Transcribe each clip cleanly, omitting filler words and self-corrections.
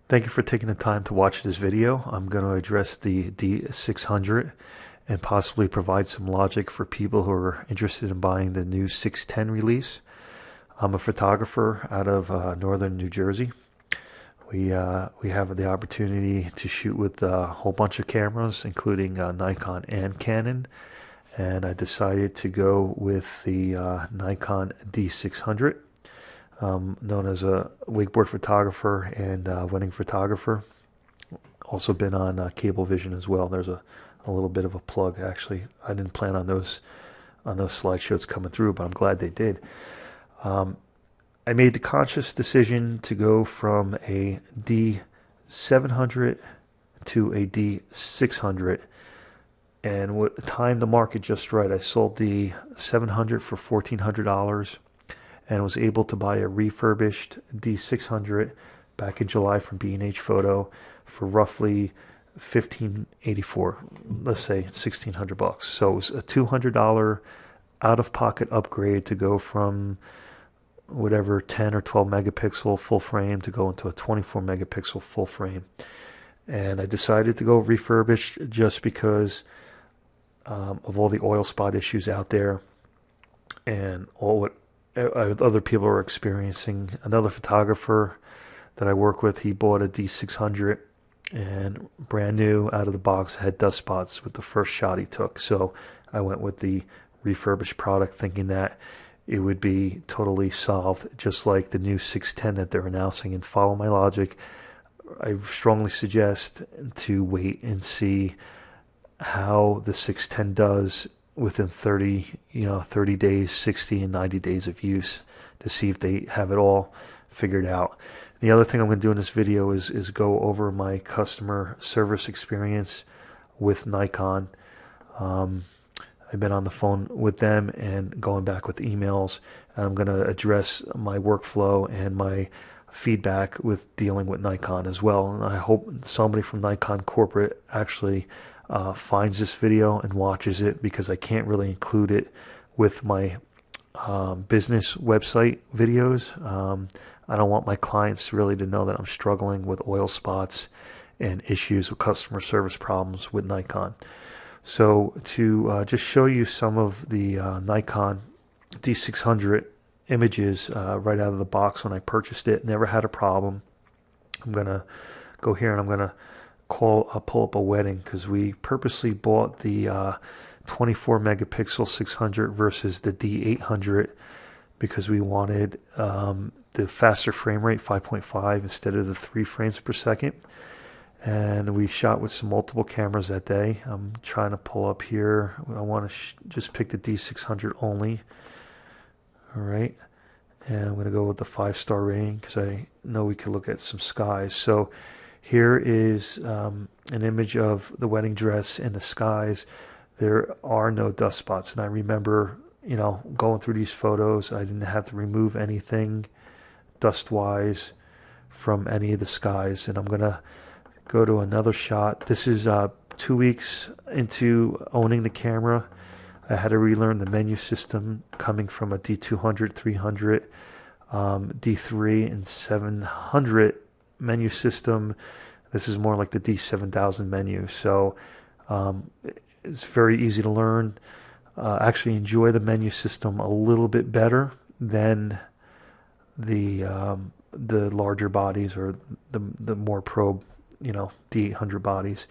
Thank you for taking the time to watch this video. I'm going to address the D600 and possibly provide some logic for people who are interested in buying the new 610 release. I'm a photographer out of northern New Jersey. We have the opportunity to shoot with a whole bunch of cameras, including Nikon and Canon, and I decided to go with the Nikon D600. Known as a wakeboard photographer and wedding photographer. Also been on Cablevision as well. There's a little bit of a plug. Actually, I didn't plan on those slideshows coming through, but I'm glad they did. I made the conscious decision to go from a D700 to a D600, and what timed the market just right. I sold the 700 for $1,400 and was able to buy a refurbished D600 back in July from B&H Photo for roughly $1,584, let's say $1,600. So it was a $200 out-of-pocket upgrade to go from whatever 10 or 12 megapixel full frame to go into a 24 megapixel full frame. And I decided to go refurbished just because of all the oil spot issues out there and all what other people are experiencing. Another photographer that I work with, he bought a D600 and brand new out of the box, had dust spots with the first shot he took. So I went with the refurbished product thinking that it would be totally solved, just like the new 610 that they're announcing. And follow my logic, I strongly suggest to wait and see how the 610 does within 30 days, 60 and 90 days of use to see if they have it all figured out. The other thing I'm going to do in this video is go over my customer service experience with Nikon. I've been on the phone with them and going back with emails, and I'm going to address my workflow and my feedback with dealing with Nikon as well. And I hope somebody from Nikon corporate actually finds this video and watches it, because I can't really include it with my business website videos. I don't want my clients really to know that I'm struggling with oil spots and issues with customer service problems with Nikon. So to just show you some of the Nikon D600 images right out of the box when I purchased it, never had a problem. I'm going to go here and I'm going to pull up a wedding, because we purposely bought the 24 megapixel 600 versus the D800 because we wanted the faster frame rate, 5.5 instead of the 3 frames per second. And we shot with some multiple cameras that day. I'm trying to pull up here. I want to just pick the D600 only. All right. And I'm going to go with the 5-star rating because I know we could look at some skies. So here is an image of the wedding dress in the skies. There are no dust spots. And I remember, going through these photos, I didn't have to remove anything dust-wise from any of the skies. And I'm going to go to another shot. This is 2 weeks into owning the camera. I had to relearn the menu system coming from a D200, 300, D3, and 700 menu system. This is more like the D7000 menu. So it's very easy to learn. Actually enjoy the menu system a little bit better than the larger bodies or the more pro D800 bodies.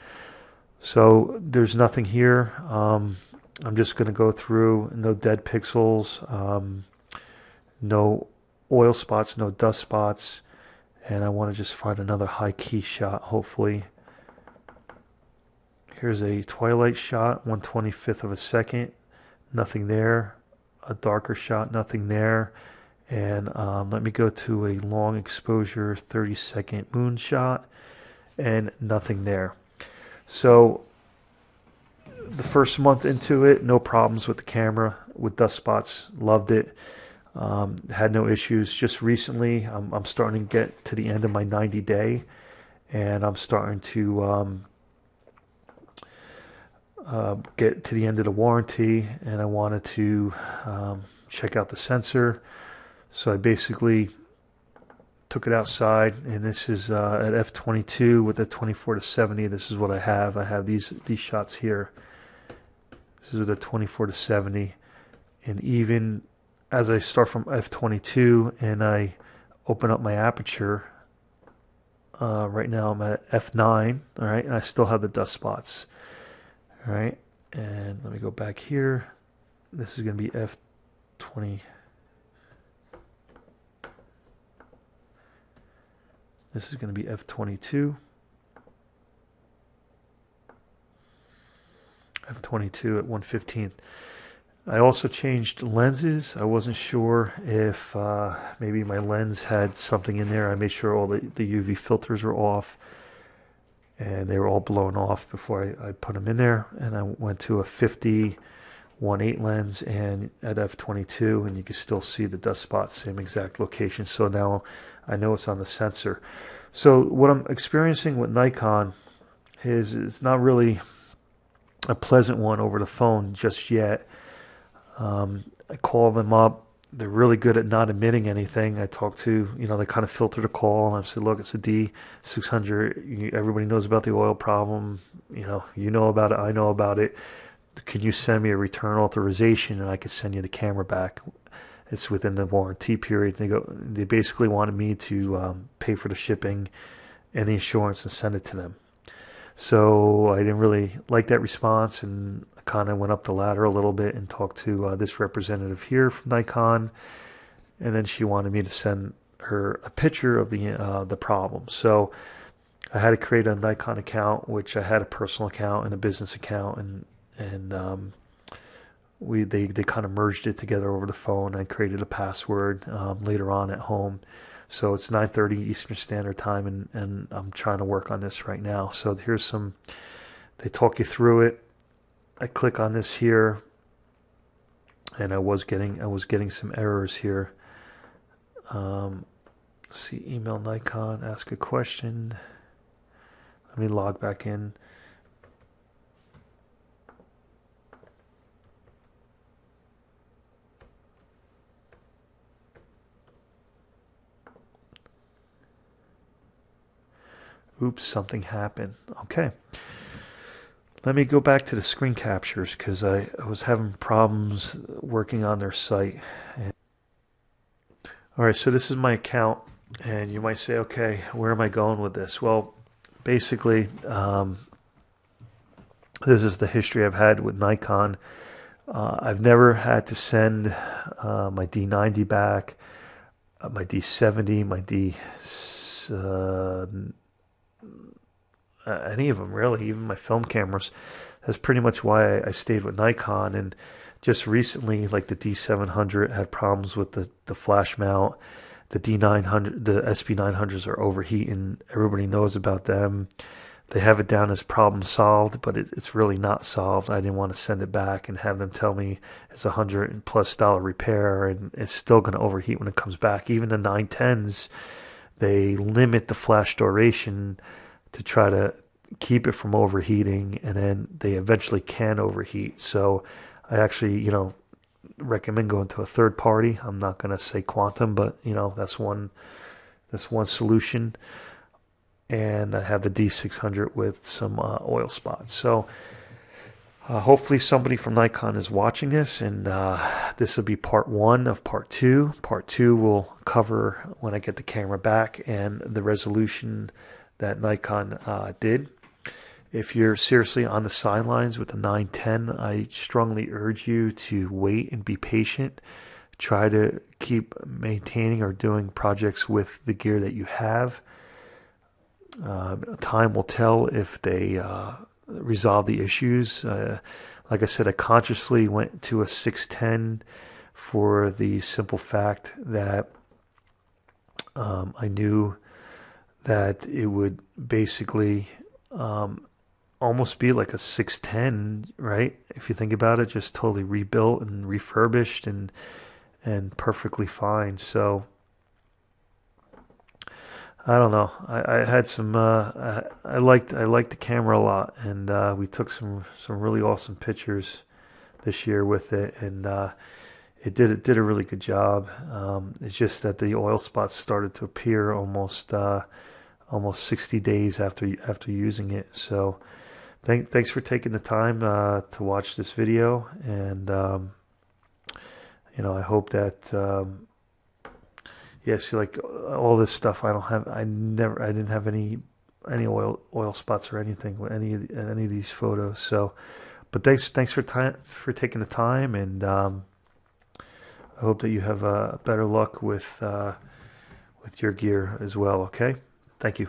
So there's nothing here. I'm just going to go through, no dead pixels, no oil spots, no dust spots, and I want to just find another high key shot, hopefully. Here's a twilight shot, 1/25th of a second, nothing there. A darker shot, nothing there. And let me go to a long exposure 30-second moon shot, and nothing there. So the first month into it, no problems with the camera, with dust spots, loved it. Had no issues. Just recently, I'm starting to get to the end of my 90-day, and I'm starting to get to the end of the warranty, and I wanted to check out the sensor. So I basically took it outside, and this is at f/22 with a 24-70. This is what I have. I have these shots here. This is with a 24-70, and even as I start from f/22 and I open up my aperture, right now I'm at f/9. All right, and I still have the dust spots. All right, and let me go back here. This is going to be f/20. This is going to be f/22. f/22 at 1/15. I also changed lenses. I wasn't sure if maybe my lens had something in there. I made sure all the UV filters were off, and they were all blown off before I put them in there. And I went to a 50-1.8 lens and at f/22, and you can still see the dust spots, same exact location. So now I know it's on the sensor. So what I'm experiencing with Nikon is not really a pleasant one over the phone just yet. I call them up. They're really good at not admitting anything. I talk to, they kind of filter the call, and I say, look, it's a D600. Everybody knows about the oil problem. You know about it. I know about it. Can you send me a return authorization, and I can send you the camera back? It's within the warranty period. They basically wanted me to pay for the shipping and the insurance and send it to them. So I didn't really like that response, and I kind of went up the ladder a little bit and talked to this representative here from Nikon, and then she wanted me to send her a picture of the problem. So I had to create a Nikon account, which I had a personal account and a business account, and they kind of merged it together over the phone. I created a password later on at home. So it's 9:30 Eastern Standard Time, and I'm trying to work on this right now. So here's they talk you through it. I click on this here, and I was getting some errors here. Let's see, email Nikon, ask a question. Let me log back in. Oops, something happened. Okay. Let me go back to the screen captures because I was having problems working on their site. All right, so this is my account, and you might say, okay, where am I going with this? Well, basically, this is the history I've had with Nikon. I've never had to send my D90 back, my D70, my any of them really, even my film cameras. That's pretty much why I stayed with Nikon. And just recently, like the D700 had problems with the flash mount. The D900, the SP900s are overheating. Everybody knows about them. They have it down as problem solved, but it's really not solved. I didn't want to send it back and have them tell me it's $100+ repair, and it's still going to overheat when it comes back. Even the 910s, they limit the flash duration to try to keep it from overheating, and then they eventually can overheat. So I actually, recommend going to a third party. I'm not going to say Quantum, but that's one solution. And I have the D600 with some oil spots. So hopefully somebody from Nikon is watching this, and this will be part 1 of part 2. Part 2 will cover when I get the camera back and the resolution that Nikon did. If you're seriously on the sidelines with the 910, I strongly urge you to wait and be patient. Try to keep maintaining or doing projects with the gear that you have. Time will tell if they resolve the issues. Like I said, I consciously went to a 610 for the simple fact that I knew that it would basically almost be like a 610, right? If you think about it, just totally rebuilt and refurbished and perfectly fine. So I don't know. I had some. I liked the camera a lot, and we took some really awesome pictures this year with it, and it did a really good job. It's just that the oil spots started to appear almost 60 days after using it. So thanks for taking the time to watch this video, and I hope that yeah, see, like all this stuff, I didn't have any oil spots or anything with any of these photos. So, but thanks for taking the time, and I hope that you have better luck with your gear as well. Okay, thank you.